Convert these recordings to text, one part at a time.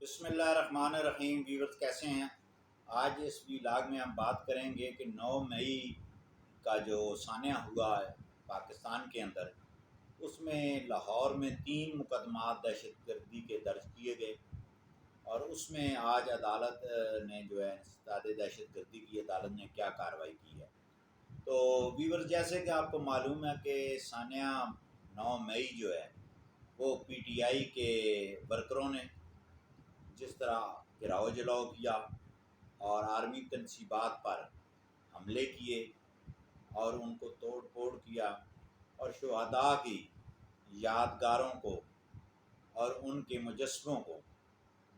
بسم اللہ الرحمن الرحیم۔ ویورز کیسے ہیں؟ آج اس ویلاگ میں ہم بات کریں گے کہ 9 مئی کا جو سانحہ ہوا ہے پاکستان کے اندر، اس میں لاہور میں 3 مقدمات دہشت گردی کے درج کیے گئے، اور اس میں آج عدالت نے جو ہے انسداد دہشت گردی کی عدالت نے کیا کارروائی کی ہے۔ تو ویورز جیسے کہ آپ کو معلوم ہے کہ سانحہ 9 مئی جو ہے وہ پی ٹی آئی کے ورکروں نے جس طرح گراؤ جلاؤ کیا اور آرمی تنصیبات پر حملے کیے اور ان کو توڑ پھوڑ کیا، اور شہداء کی یادگاروں کو اور ان کے مجسموں کو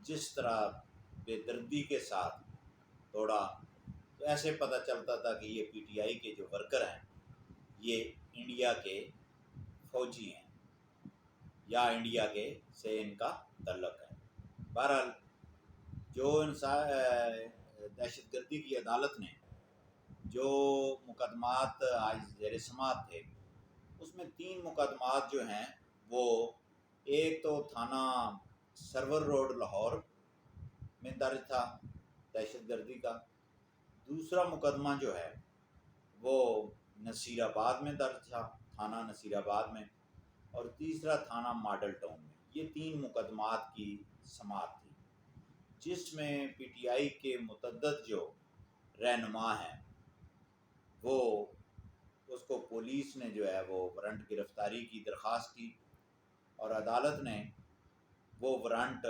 جس طرح بے دردی کے ساتھ توڑا، تو ایسے پتہ چلتا تھا کہ یہ پی ٹی آئی کے جو ورکر ہیں یہ انڈیا کے فوجی ہیں یا انڈیا کے سے ان کا تعلق ہے۔ بہرحال جو دہشت گردی کی عدالت نے جو مقدمات آج زیر سماعت تھے، اس میں 3 مقدمات جو ہیں وہ ایک تو تھانہ سرور روڈ لاہور میں درج تھا دہشت گردی کا، دوسرا مقدمہ جو ہے وہ نصیر آباد میں درج تھا تھانہ نصیر آباد میں، اور تیسرا تھانہ ماڈل ٹاؤن میں۔ یہ 3 مقدمات کی سماعت تھی، جس میں پی ٹی آئی کے متعدد جو رہنما ہیں وہ اس کو پولیس نے جو ہے وہ وارنٹ گرفتاری کی درخواست کی، اور عدالت نے وہ وارنٹ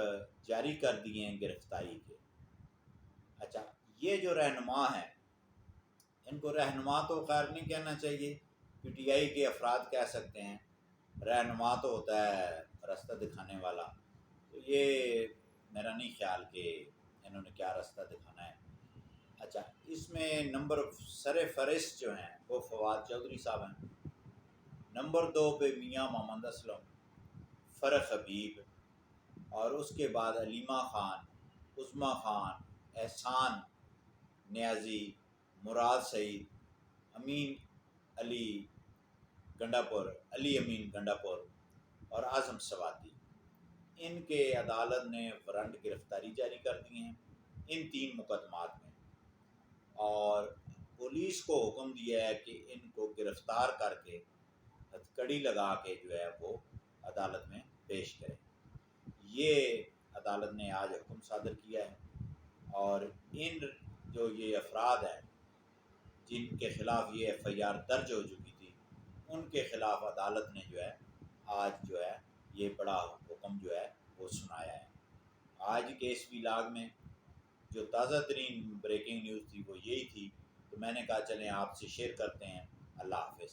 جاری کر دیے ہیں گرفتاری کے۔ اچھا، یہ جو رہنما ہیں ان کو رہنما تو خیر نہیں کہنا چاہیے، پی ٹی آئی کے افراد کہہ سکتے ہیں، رہنما تو ہوتا ہے راستہ دکھانے والا، تو یہ میرا نہیں خیال کہ انہوں نے کیا راستہ دکھانا ہے۔ اچھا، اس میں سر فہرست جو ہیں وہ فواد چودھری صاحب ہیں، نمبر 2 پہ میاں محمد اسلم، فرق حبیب، اور اس کے بعد علیمہ خان، عظمیٰ خان، احسان نیازی، مراد سعید، امین علی گنڈاپور، علی امین گنڈاپور اور اعظم سوادی۔ ان کے عدالت نے وارنٹ گرفتاری جاری کر دیے ہیں ان 3 مقدمات میں، اور پولیس کو حکم دیا ہے کہ ان کو گرفتار کر کے ہتھکڑی لگا کے جو ہے وہ عدالت میں پیش کرے۔ یہ عدالت نے آج حکم صادر کیا ہے، اور ان جو یہ افراد ہیں جن کے خلاف یہ ایف آئی آر درج ہو چکی تھی، ان کے خلاف عدالت نے جو ہے آج جو ہے یہ بڑا حکم جو ہے وہ سنایا ہے۔ آج کے اس ویلاگ میں جو تازہ ترین بریکنگ نیوز تھی وہ یہی تھی، تو میں نے کہا چلیں آپ سے شیئر کرتے ہیں۔ اللہ حافظ۔